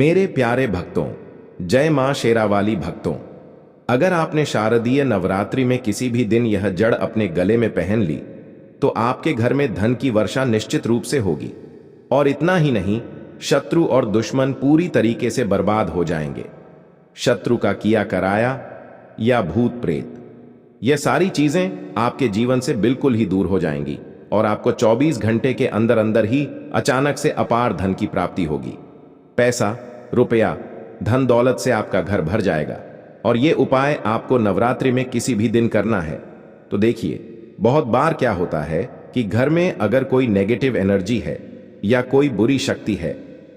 मेरे प्यारे भक्तों, जय मां शेरावाली भक्तों, अगर आपने शारदीय नवरात्रि में किसी भी दिन यह जड़ अपने गले में पहन ली तो आपके घर में धन की वर्षा निश्चित रूप से होगी। और इतना ही नहीं, शत्रु और दुश्मन पूरी तरीके से बर्बाद हो जाएंगे। शत्रु का किया कराया या भूत प्रेत, यह सारी चीजें आपके जीवन से बिल्कुल ही दूर हो जाएंगी और आपको 24 घंटे के अंदर अंदर ही अचानक से अपार धन की प्राप्ति होगी। पैसा, रुपया, धन दौलत से आपका घर भर जाएगा। और ये उपाय आपको नवरात्रि में किसी भी दिन करना है। तो देखिए, बहुत बार क्या होता है कि घर में अगर कोई नेगेटिव एनर्जी है या कोई बुरी शक्ति है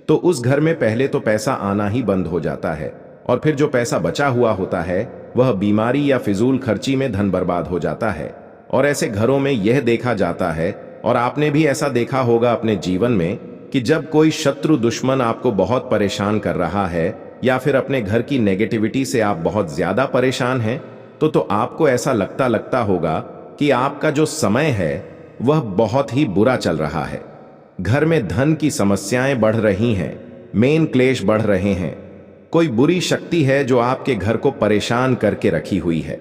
तो उस घर में पहले तो पैसा आना ही बंद हो जाता है और फिर जो पैसा बचा हुआ होता है वह बीमारी या फिजूल खर्ची में धन बर्बाद हो जाता है। और ऐसे घरों में यह देखा जाता है, और आपने भी ऐसा देखा होगा अपने जीवन में, कि जब कोई शत्रु दुश्मन आपको बहुत परेशान कर रहा है या फिर अपने घर की नेगेटिविटी से आप बहुत ज्यादा परेशान हैं तो आपको ऐसा लगता होगा कि आपका जो समय है वह बहुत ही बुरा चल रहा है। घर में धन की समस्याएं बढ़ रही हैं, मेन क्लेश बढ़ रहे हैं, कोई बुरी शक्ति है जो आपके घर को परेशान करके रखी हुई है।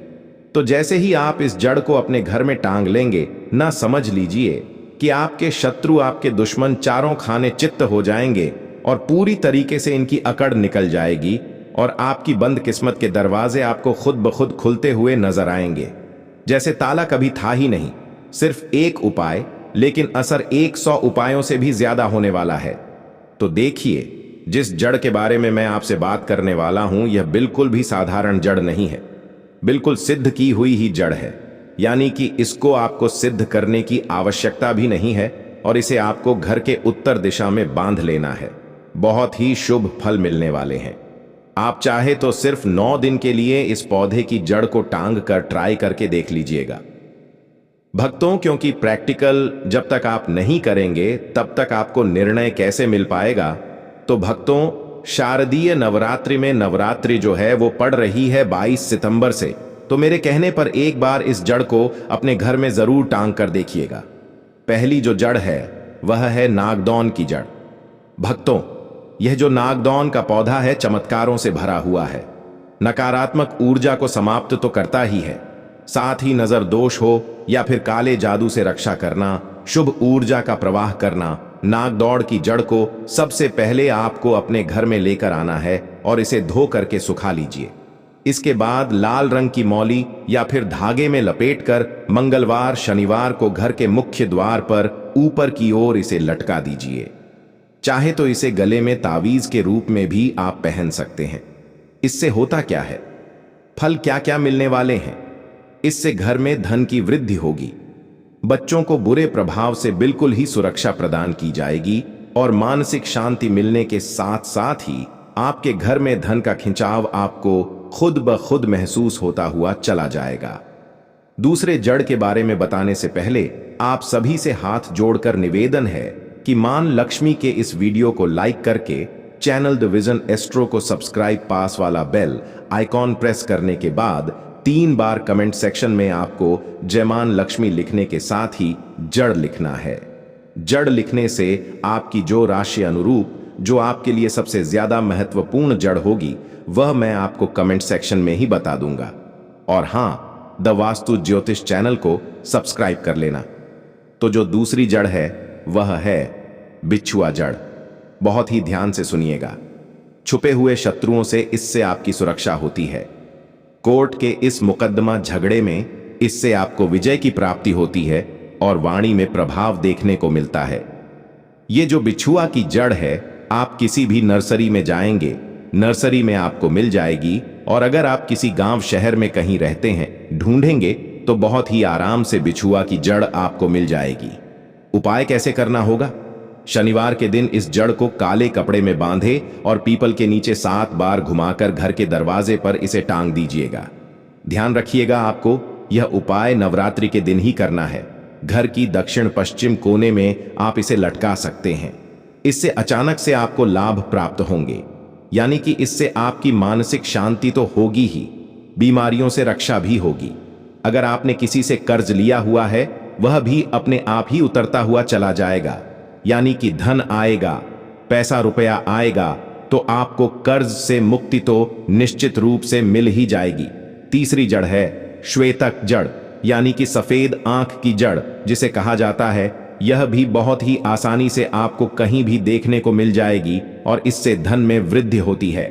तो जैसे ही आप इस जड़ को अपने घर में टांग लेंगे, ना समझ लीजिए कि आपके शत्रु, आपके दुश्मन चारों खाने चित्त हो जाएंगे और पूरी तरीके से इनकी अकड़ निकल जाएगी और आपकी बंद किस्मत के दरवाजे आपको खुद ब खुद खुलते हुए नजर आएंगे, जैसे ताला कभी था ही नहीं। सिर्फ एक उपाय, लेकिन असर 100 उपायों से भी ज्यादा होने वाला है। तो देखिए, जिस जड़ के बारे में मैं आपसे बात करने वाला हूं, यह बिल्कुल भी साधारण जड़ नहीं है, बिल्कुल सिद्ध की हुई ही जड़ है। यानी कि इसको आपको सिद्ध करने की आवश्यकता भी नहीं है और इसे आपको घर के उत्तर दिशा में बांध लेना है। बहुत ही शुभ फल मिलने वाले हैं। आप चाहे तो सिर्फ 9 दिन के लिए इस पौधे की जड़ को टांग कर ट्राई करके देख लीजिएगा भक्तों, क्योंकि प्रैक्टिकल जब तक आप नहीं करेंगे तब तक आपको निर्णय कैसे मिल पाएगा। तो भक्तों, शारदीय नवरात्रि में नवरात्रि जो है वो पड़ रही है 22 सितंबर से। तो मेरे कहने पर एक बार इस जड़ को अपने घर में जरूर टांग कर देखिएगा। पहली जो जड़ है वह है नागदौन की जड़। भक्तों, यह जो नागदौन का पौधा है चमत्कारों से भरा हुआ है। नकारात्मक ऊर्जा को समाप्त तो करता ही है, साथ ही नजर दोष हो या फिर काले जादू से रक्षा करना, शुभ ऊर्जा का प्रवाह करना। नागदौड़ की जड़ को सबसे पहले आपको अपने घर में लेकर आना है और इसे धो करके सुखा लीजिए। इसके बाद लाल रंग की मौली या फिर धागे में लपेटकर मंगलवार, शनिवार को घर के मुख्य द्वार पर ऊपर की ओर इसे लटका दीजिए। चाहे तो इसे गले में तावीज के रूप में भी आप पहन सकते हैं। इससे होता क्या है, फल क्या क्या मिलने वाले हैं। इससे घर में धन की वृद्धि होगी, बच्चों को बुरे प्रभाव से बिल्कुल ही सुरक्षा प्रदान की जाएगी और मानसिक शांति मिलने के साथ साथ ही आपके घर में धन का खिंचाव आपको खुद ब खुद महसूस होता हुआ चला जाएगा। दूसरे जड़ के बारे में बताने से पहले आप सभी से हाथ जोड़कर निवेदन है कि मां लक्ष्मी के इस वीडियो को लाइक करके चैनल द विजन एस्ट्रो को सब्सक्राइब, पास वाला बेल आइकॉन प्रेस करने के बाद 3 बार कमेंट सेक्शन में आपको जय मां लक्ष्मी लिखने के साथ ही जड़ लिखना है। जड़ लिखने से आपकी जो राशि अनुरूप जो आपके लिए सबसे ज्यादा महत्वपूर्ण जड़ होगी वह मैं आपको कमेंट सेक्शन में ही बता दूंगा। और हां, द वास्तु ज्योतिष चैनल को सब्सक्राइब कर लेना। तो जो दूसरी जड़ है वह है बिच्छुआ जड़। बहुत ही ध्यान से सुनिएगा। छुपे हुए शत्रुओं से इससे आपकी सुरक्षा होती है। कोर्ट के इस मुकदमा झगड़े में इससे आपको विजय की प्राप्ति होती है और वाणी में प्रभाव देखने को मिलता है। ये जो बिच्छुआ की जड़ है, आप किसी भी नर्सरी में जाएंगे, नर्सरी में आपको मिल जाएगी। और अगर आप किसी गांव शहर में कहीं रहते हैं, ढूंढेंगे तो बहुत ही आराम से बिच्छुआ की जड़ आपको मिल जाएगी। उपाय कैसे करना होगा? शनिवार के दिन इस जड़ को काले कपड़े में बांधे और पीपल के नीचे 7 बार घुमाकर घर के दरवाजे पर इसे टांग दीजिएगा। ध्यान रखिएगा, आपको यह उपाय नवरात्रि के दिन ही करना है। घर की दक्षिण पश्चिम कोने में आप इसे लटका सकते हैं। इससे अचानक से आपको लाभ प्राप्त होंगे, यानी कि इससे आपकी मानसिक शांति तो होगी ही, बीमारियों से रक्षा भी होगी। अगर आपने किसी से कर्ज लिया हुआ है वह भी अपने आप ही उतरता हुआ चला जाएगा, यानी कि धन आएगा, पैसा रुपया आएगा, तो आपको कर्ज से मुक्ति तो निश्चित रूप से मिल ही जाएगी। तीसरी जड़ है श्वेतक जड़, यानी कि सफेद आंख की जड़ जिसे कहा जाता है। यह भी बहुत ही आसानी से आपको कहीं भी देखने को मिल जाएगी और इससे धन में वृद्धि होती है,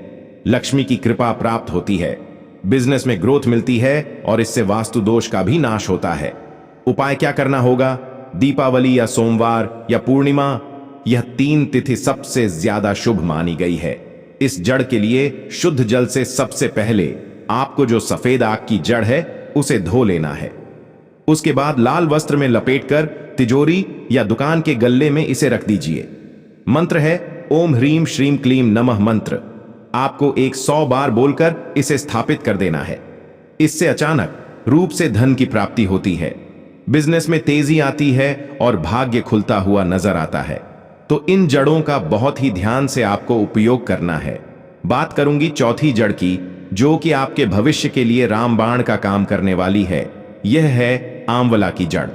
लक्ष्मी की कृपा प्राप्त होती है, बिजनेस में ग्रोथ मिलती है और इससे वास्तु दोष का भी नाश होता है। उपाय क्या करना होगा? दीपावली या सोमवार या पूर्णिमा, यह 3 तिथि सबसे ज्यादा शुभ मानी गई है। इस जड़ के लिए शुद्ध जल से सबसे पहले आपको जो सफेद आग की जड़ है उसे धो लेना है। उसके बाद लाल वस्त्र में लपेटकर तिजोरी या दुकान के गल्ले में इसे रख दीजिए। मंत्र है ओम ह्रीम श्रीम क्लीम नमः मंत्र। आपको 100 बार बोलकर इसे स्थापित कर देना है। इससे अचानक रूप से धन की प्राप्ति होती है, बिजनेस में तेजी आती है और भाग्य खुलता हुआ नजर आता है। तो इन जड़ों का बहुत ही ध्यान से आपको उपयोग करना है। बात करूंगी चौथी जड़ की, जो कि आपके भविष्य के लिए रामबाण का काम करने वाली है। यह है आंवला की जड़।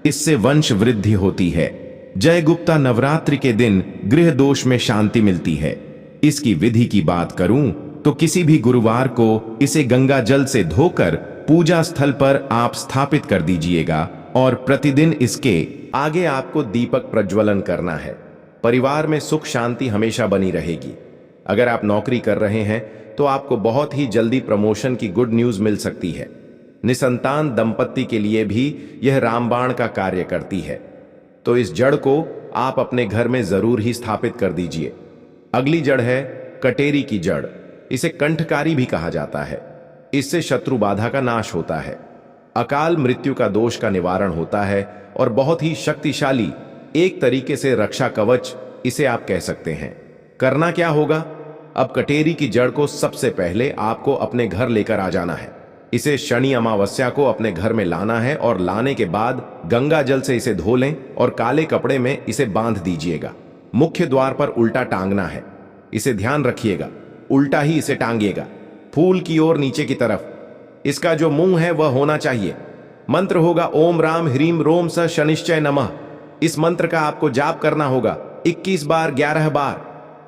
इससे वंश वृद्धि होती है। जय गुप्ता नवरात्रि के दिन गृह दोष में शांति मिलती है। इसकी विधि की बात करूं तो किसी भी गुरुवार को इसे गंगा जल से धोकर पूजा स्थल पर आप स्थापित कर दीजिएगा और प्रतिदिन इसके आगे आपको दीपक प्रज्वलन करना है। परिवार में सुख शांति हमेशा बनी रहेगी। अगर आप नौकरी कर रहे हैं तो आपको बहुत ही जल्दी प्रमोशन की गुड न्यूज मिल सकती है। निसंतान दंपत्ति के लिए भी यह रामबाण का कार्य करती है। तो इस जड़ को आप अपने घर में जरूर ही स्थापित कर दीजिए। अगली जड़ है कटेरी की जड़। इसे कंठकारी भी कहा जाता है। इससे शत्रु बाधा का नाश होता है, अकाल मृत्यु का दोष का निवारण होता है और बहुत ही शक्तिशाली एक तरीके से रक्षा कवच इसे आप कह सकते हैं। करना क्या होगा? अब कटेरी की जड़ को सबसे पहले आपको अपने घर लेकर आ जाना है। इसे शनि अमावस्या को अपने घर में लाना है और लाने के बाद गंगा जल से इसे धो लें और काले कपड़े में इसे बांध दीजिएगा। मुख्य द्वार पर उल्टा टांगना है। इसे ध्यान रखिएगा, उल्टा ही इसे टांगिएगा, फूल की ओर नीचे की तरफ। इसका जो मुंह है वह होना चाहिए। मंत्र होगा ओम राम ह्रीम रोम स शनिश्चय नमः। इस मंत्र का आपको जाप करना होगा 21 बार 11 बार।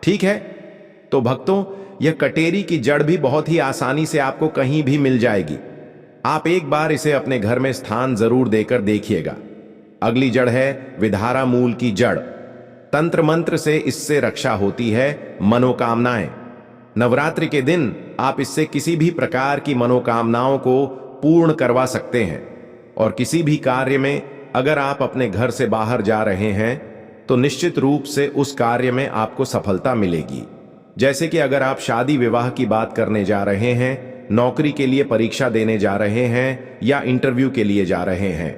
ठीक है? तो भक्तों, यह कटेरी की जड़ भी बहुत ही आसानी से आपको कहीं भी मिल जाएगी। आप एक बार इसे अपने घर में स्थान जरूर देकर देखिएगा। अगली जड़ है विधारा मूल की जड़। तंत्र मंत्र से इससे रक्षा होती है, मनोकामनाएं। नवरात्रि के दिन आप इससे किसी भी प्रकार की मनोकामनाओं को पूर्ण करवा सकते हैं। और किसी भी कार्य में अगर आप अपने घर से बाहर जा रहे हैं तो निश्चित रूप से उस कार्य में आपको सफलता मिलेगी। जैसे कि अगर आप शादी विवाह की बात करने जा रहे हैं, नौकरी के लिए परीक्षा देने जा रहे हैं या इंटरव्यू के लिए जा रहे हैं,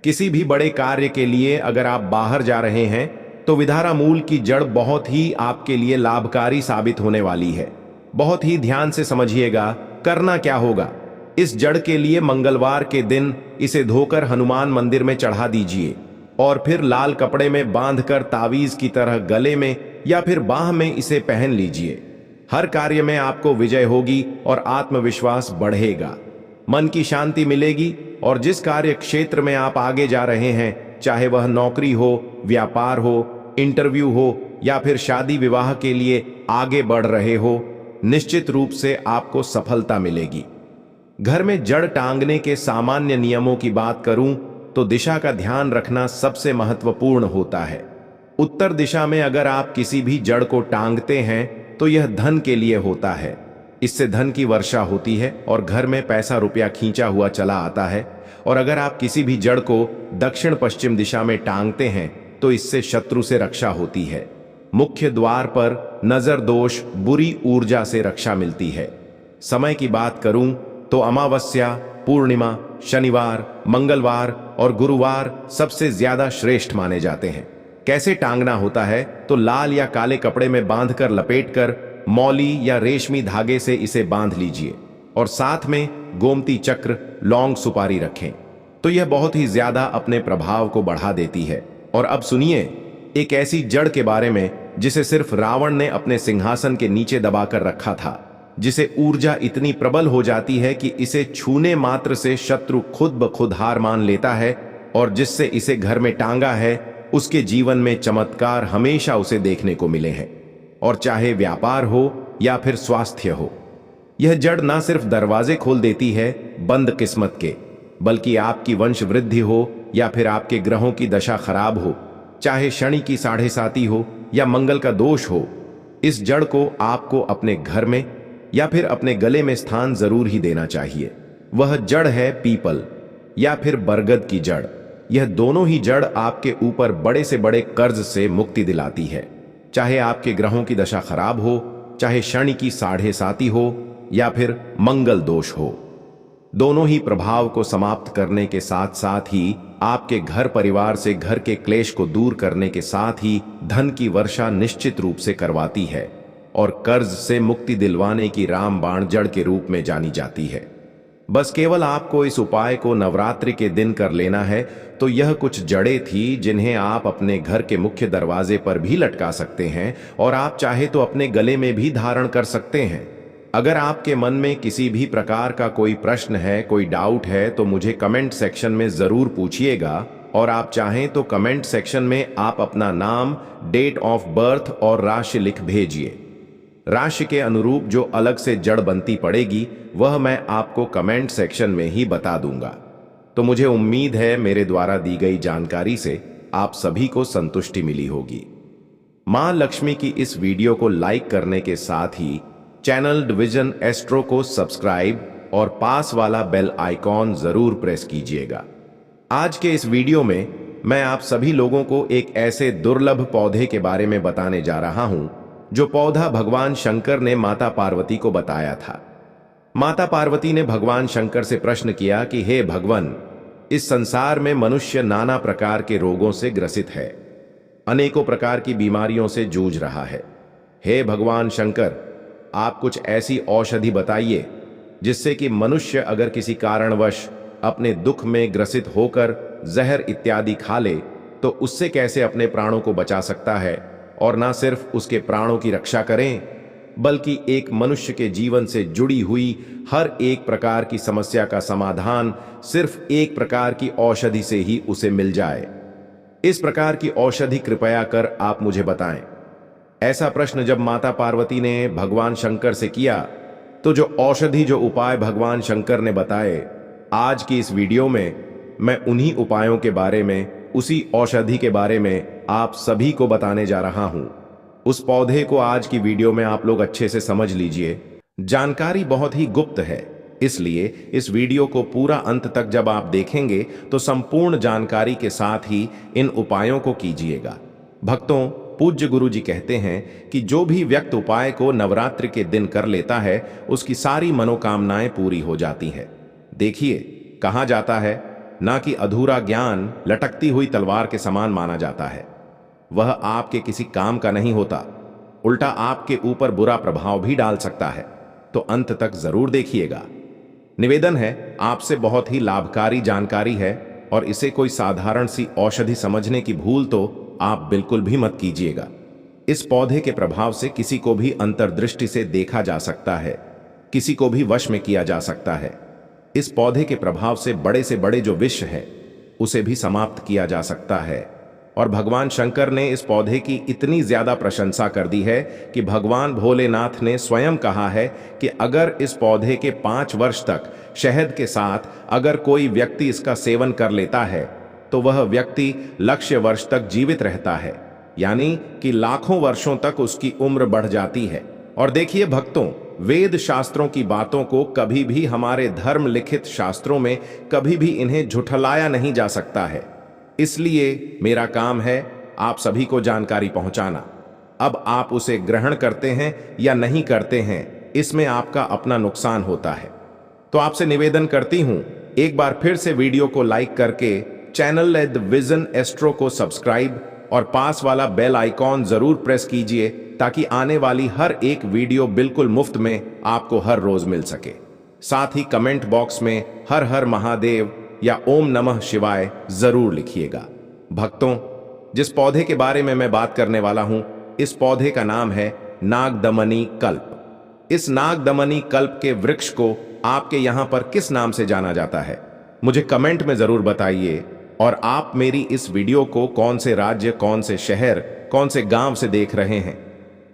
किसी भी बड़े कार्य के लिए अगर आप बाहर जा रहे हैं तो विधारा मूल की जड़ बहुत ही आपके लिए लाभकारी साबित होने वाली है। बहुत ही ध्यान से समझिएगा। करना क्या होगा? इस जड़ के लिए मंगलवार के दिन इसे धोकर हनुमान मंदिर में चढ़ा दीजिए और फिर लाल कपड़े में बांधकर तावीज की तरह गले में या फिर बाह में इसे पहन लीजिए। हर कार्य में आपको विजय होगी और आत्मविश्वास बढ़ेगा, मन की शांति मिलेगी और जिस कार्य क्षेत्र में आप आगे जा रहे हैं, चाहे वह नौकरी हो, व्यापार हो, इंटरव्यू हो या फिर शादी विवाह के लिए आगे बढ़ रहे हो, निश्चित रूप से आपको सफलता मिलेगी। घर में जड़ टांगने के सामान्य नियमों की बात करूं तो दिशा का ध्यान रखना सबसे महत्वपूर्ण होता है। उत्तर दिशा में अगर आप किसी भी जड़ को टांगते हैं तो यह धन के लिए होता है। इससे धन की वर्षा होती है और घर में पैसा रुपया खींचा हुआ चला आता है। और अगर आप किसी भी जड़ को दक्षिण पश्चिम दिशा में टांगते हैं तो इससे शत्रु से रक्षा होती है। मुख्य द्वार पर नजर दोष, बुरी ऊर्जा से रक्षा मिलती है। समय की बात करूं तो अमावस्या, पूर्णिमा, शनिवार, मंगलवार और गुरुवार सबसे ज्यादा श्रेष्ठ माने जाते हैं। कैसे टांगना होता है? तो लाल या काले कपड़े में बांधकर लपेटकर मौली या रेशमी धागे से इसे बांध लीजिए और साथ में गोमती चक्र, लौंग, सुपारी रखें तो यह बहुत ही ज्यादा अपने प्रभाव को बढ़ा देती है। और अब सुनिए एक ऐसी जड़ के बारे में जिसे सिर्फ रावण ने अपने सिंहासन के नीचे दबाकर रखा था, जिसे ऊर्जा इतनी प्रबल हो जाती है कि इसे छूने मात्र से शत्रु खुद ब खुद हार मान लेता है। और जिससे इसे घर में टांगा है उसके जीवन में चमत्कार हमेशा उसे देखने को मिले हैं। और चाहे व्यापार हो या फिर स्वास्थ्य हो। यह जड़ ना सिर्फ दरवाजे खोल देती है बंद किस्मत के, बल्कि आपकी वंश वृद्धि हो या फिर आपके ग्रहों की दशा खराब हो, चाहे शनि की 7.5 हो या मंगल का दोष हो, इस जड़ को आपको अपने घर में या फिर अपने गले में स्थान जरूर ही देना चाहिए। वह जड़ है पीपल या फिर बरगद की जड़। यह दोनों ही जड़ आपके ऊपर बड़े से बड़े कर्ज से मुक्ति दिलाती है, चाहे आपके ग्रहों की दशा खराब हो, चाहे शनि की 7.5 हो या फिर मंगल दोष हो। दोनों ही प्रभाव को समाप्त करने के साथ साथ ही आपके घर परिवार से घर के क्लेश को दूर करने के साथ ही धन की वर्षा निश्चित रूप से करवाती है और कर्ज से मुक्ति दिलवाने की रामबाण जड़ के रूप में जानी जाती है। बस केवल आपको इस उपाय को नवरात्रि के दिन कर लेना है। तो यह कुछ जड़ें थी जिन्हें आप अपने घर के मुख्य दरवाजे पर भी लटका सकते हैं और आप चाहे तो अपने गले में भी धारण कर सकते हैं। अगर आपके मन में किसी भी प्रकार का कोई प्रश्न है, कोई डाउट है, तो मुझे कमेंट सेक्शन में जरूर पूछिएगा और आप चाहें तो कमेंट सेक्शन में आप अपना नाम, डेट ऑफ बर्थ और राशि लिख भेजिए। राशि के अनुरूप जो अलग से जड़ बनती पड़ेगी वह मैं आपको कमेंट सेक्शन में ही बता दूंगा। तो मुझे उम्मीद है मेरे द्वारा दी गई जानकारी से आप सभी को संतुष्टि मिली होगी। मां लक्ष्मी की इस वीडियो को लाइक करने के साथ ही चैनल डिवीजन एस्ट्रो को सब्सक्राइब और पास वाला बेल आइकॉन जरूर प्रेस कीजिएगा। आज के इस वीडियो में मैं आप सभी लोगों को एक ऐसे दुर्लभ पौधे के बारे में बताने जा रहा हूं जो पौधा भगवान शंकर ने माता पार्वती को बताया था। माता पार्वती ने भगवान शंकर से प्रश्न किया कि हे भगवान, इस संसार में मनुष्य नाना प्रकार के रोगों से ग्रसित है, अनेकों प्रकार की बीमारियों से जूझ रहा है। हे भगवान शंकर, आप कुछ ऐसी औषधि बताइए जिससे कि मनुष्य अगर किसी कारणवश अपने दुख में ग्रसित होकर जहर इत्यादि खा ले तो उससे कैसे अपने प्राणों को बचा सकता है, और ना सिर्फ उसके प्राणों की रक्षा करें बल्कि एक मनुष्य के जीवन से जुड़ी हुई हर एक प्रकार की समस्या का समाधान सिर्फ एक प्रकार की औषधि से ही उसे मिल जाए। इस प्रकार की औषधि कृपया कर आप मुझे बताएं। ऐसा प्रश्न जब माता पार्वती ने भगवान शंकर से किया तो जो औषधि, जो उपाय भगवान शंकर ने बताए, आज की इस वीडियो में मैं उन्हीं उपायों के बारे में, उसी औषधि के बारे में आप सभी को बताने जा रहा हूं। उस पौधे को आज की वीडियो में आप लोग अच्छे से समझ लीजिए। जानकारी बहुत ही गुप्त है, इसलिए इस वीडियो को पूरा अंत तक जब आप देखेंगे तो संपूर्ण जानकारी के साथ ही इन उपायों को कीजिएगा। भक्तों, पूज्य गुरु जी कहते हैं कि जो भी व्यक्ति उपाय को नवरात्रि के दिन कर लेता है उसकी सारी मनोकामनाएं पूरी हो जाती है। देखिए, कहा जाता है ना कि अधूरा ज्ञान लटकती हुई तलवार के समान माना जाता है। वह आपके किसी काम का नहीं होता, उल्टा आपके ऊपर बुरा प्रभाव भी डाल सकता है। तो अंत तक जरूर देखिएगा। निवेदन है, आपसे बहुत ही लाभकारी जानकारी है और इसे कोई साधारण सी औषधि समझने की भूल तो आप बिल्कुल भी मत कीजिएगा। इस पौधे के प्रभाव से किसी को भी अंतर्दृष्टि से देखा जा सकता है, किसी को भी वश में किया जा सकता है। इस पौधे के प्रभाव से बड़े जो विष है उसे भी समाप्त किया जा सकता है। और भगवान शंकर ने इस पौधे की इतनी ज्यादा प्रशंसा कर दी है कि भगवान भोलेनाथ ने स्वयं कहा है कि अगर इस पौधे के 5 वर्ष तक शहद के साथ अगर कोई व्यक्ति इसका सेवन कर लेता है तो वह व्यक्ति लक्ष्य वर्ष तक जीवित रहता है, यानी कि लाखों वर्षों तक उसकी उम्र बढ़ जाती है। और देखिए भक्तों, वेद शास्त्रों की बातों को कभी भी हमारे धर्म लिखित शास्त्रों में कभी भी इन्हें झुठलाया नहीं जा सकता है। इसलिए मेरा काम है आप सभी को जानकारी पहुंचाना। अब आप उसे ग्रहण करते हैं या नहीं करते हैं, इसमें आपका अपना नुकसान होता है। तो आपसे निवेदन करती हूं, एक बार फिर से वीडियो को लाइक करके चैनल डिवीजन एस्ट्रो को सब्सक्राइब और पास वाला बेल आइकॉन जरूर प्रेस कीजिए ताकि आने वाली हर एक वीडियो बिल्कुल मुफ्त में आपको हर रोज मिल सके। साथ ही कमेंट बॉक्स में हर हर महादेव या ओम नमः शिवाय जरूर लिखिएगा। भक्तों, जिस पौधे के बारे में मैं बात करने वाला हूं, इस पौधे का नाम है नागदमनी कल्प। इस नागदमनी कल्प के वृक्ष को आपके यहां पर किस नाम से जाना जाता है, मुझे कमेंट में जरूर बताइए। और आप मेरी इस वीडियो को कौन से राज्य, कौन से शहर, कौन से गांव से देख रहे हैं,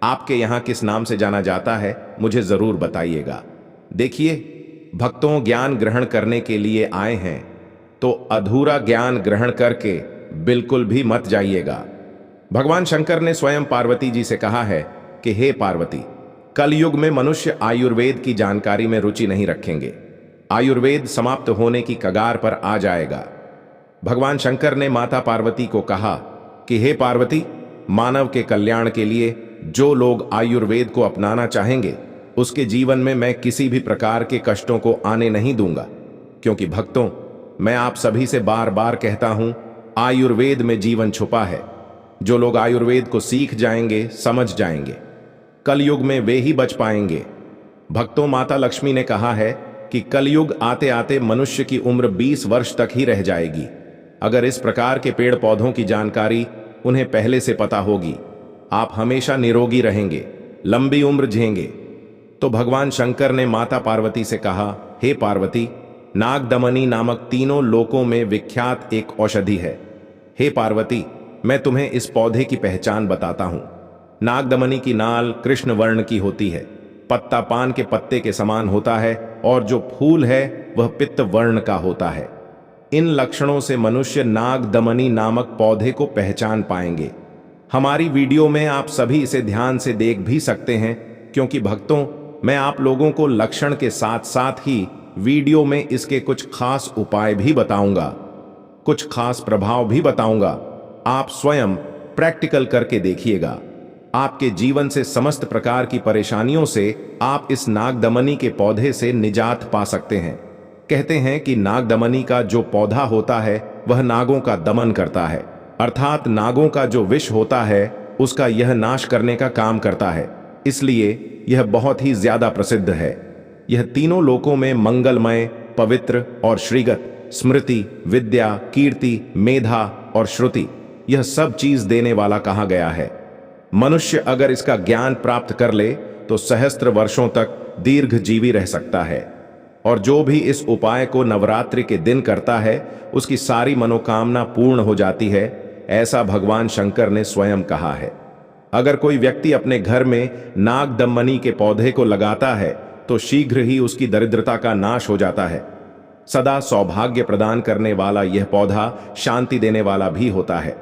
आपके यहाँ किस नाम से जाना जाता है मुझे जरूर बताइएगा। देखिए भक्तों, ज्ञान ग्रहण करने के लिए आए हैं तो अधूरा ज्ञान ग्रहण करके बिल्कुल भी मत जाइएगा। भगवान शंकर ने स्वयं पार्वती जी से कहा है कि हे पार्वती, कलयुग में मनुष्य आयुर्वेद की जानकारी में रुचि नहीं रखेंगे। आयुर्वेद समाप्त होने की कगार पर आ जाएगा। भगवान शंकर ने माता पार्वती को कहा कि हे पार्वती, मानव के कल्याण के लिए जो लोग आयुर्वेद को अपनाना चाहेंगे उसके जीवन में मैं किसी भी प्रकार के कष्टों को आने नहीं दूंगा। क्योंकि भक्तों, मैं आप सभी से बार बार कहता हूं, आयुर्वेद में जीवन छुपा है। जो लोग आयुर्वेद को सीख जाएंगे, समझ जाएंगे, कलयुग में वे ही बच पाएंगे। भक्तों, माता लक्ष्मी ने कहा है कि कलयुग आते आते मनुष्य की उम्र 20 वर्ष तक ही रह जाएगी। अगर इस प्रकार के पेड़ पौधों की जानकारी उन्हें पहले से पता होगी, आप हमेशा निरोगी रहेंगे, लंबी उम्र जिएंगे। तो भगवान शंकर ने माता पार्वती से कहा, हे पार्वती, नागदमनी नामक तीनों लोकों में विख्यात एक औषधि है। हे पार्वती, मैं तुम्हें इस पौधे की पहचान बताता हूं। नागदमनी की नाल कृष्ण वर्ण की होती है, पत्ता पान के पत्ते के समान होता है और जो फूल है वह पित्त वर्ण का होता है। इन लक्षणों से मनुष्य नागदमनी नामक पौधे को पहचान पाएंगे। हमारी वीडियो में आप सभी इसे ध्यान से देख भी सकते हैं, क्योंकि भक्तों, मैं आप लोगों को लक्षण के साथ साथ ही वीडियो में इसके कुछ खास उपाय भी बताऊंगा, कुछ खास प्रभाव भी बताऊंगा। आप स्वयं प्रैक्टिकल करके देखिएगा। आपके जीवन से समस्त प्रकार की परेशानियों से आप इस नागदमनी के पौधे से निजात पा सकते हैं। कहते हैं कि नागदमनी का जो पौधा होता है वह नागों का दमन करता है, अर्थात नागों का जो विष होता है उसका यह नाश करने का काम करता है। इसलिए यह बहुत ही ज्यादा प्रसिद्ध है। यह तीनों लोकों में मंगलमय, पवित्र और श्रीगत, स्मृति, विद्या, कीर्ति, मेधा और श्रुति, यह सब चीज देने वाला कहा गया है। मनुष्य अगर इसका ज्ञान प्राप्त कर ले तो सहस्त्र वर्षों तक दीर्घ जीवी रह सकता है। और जो भी इस उपाय को नवरात्रि के दिन करता है उसकी सारी मनोकामना पूर्ण हो जाती है, ऐसा भगवान शंकर ने स्वयं कहा है। अगर कोई व्यक्ति अपने घर में नागदमनी के पौधे को लगाता है तो शीघ्र ही उसकी दरिद्रता का नाश हो जाता है। सदा सौभाग्य प्रदान करने वाला यह पौधा शांति देने वाला भी होता है।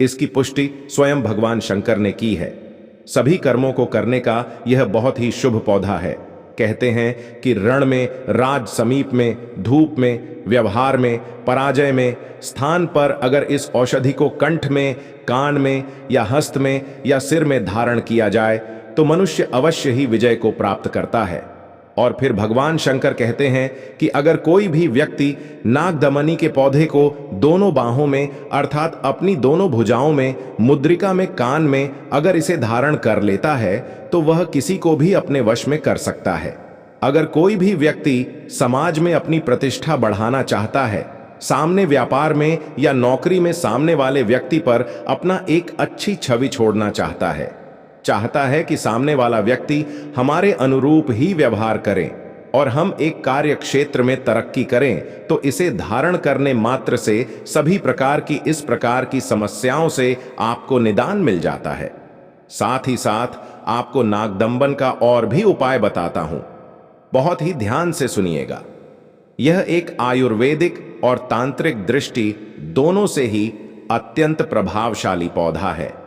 इसकी पुष्टि स्वयं भगवान शंकर ने की है। सभी कर्मों को करने का यह बहुत ही शुभ पौधा है। कहते हैं कि रण में, राज समीप में, धूप में, व्यवहार में, पराजय में, स्थान पर अगर इस औषधि को कंठ में, कान में या हस्त में या सिर में धारण किया जाए तो मनुष्य अवश्य ही विजय को प्राप्त करता है। और फिर भगवान शंकर कहते हैं कि अगर कोई भी व्यक्ति नागदमनी के पौधे को दोनों बाहों में अर्थात अपनी दोनों भुजाओं में, मुद्रिका में, कान में अगर इसे धारण कर लेता है तो वह किसी को भी अपने वश में कर सकता है। अगर कोई भी व्यक्ति समाज में अपनी प्रतिष्ठा बढ़ाना चाहता है, सामने व्यापार में या नौकरी में सामने वाले व्यक्ति पर अपना एक अच्छी छवि छोड़ना चाहता है कि सामने वाला व्यक्ति हमारे अनुरूप ही व्यवहार करे और हम एक कार्य क्षेत्र में तरक्की करें, तो इसे धारण करने मात्र से सभी प्रकार की इस प्रकार की समस्याओं से आपको निदान मिल जाता है। साथ ही साथ आपको नागदमन का और भी उपाय बताता हूं, बहुत ही ध्यान से सुनिएगा। यह एक आयुर्वेदिक और तांत्रिक दृष्टि दोनों से ही अत्यंत प्रभावशाली पौधा है।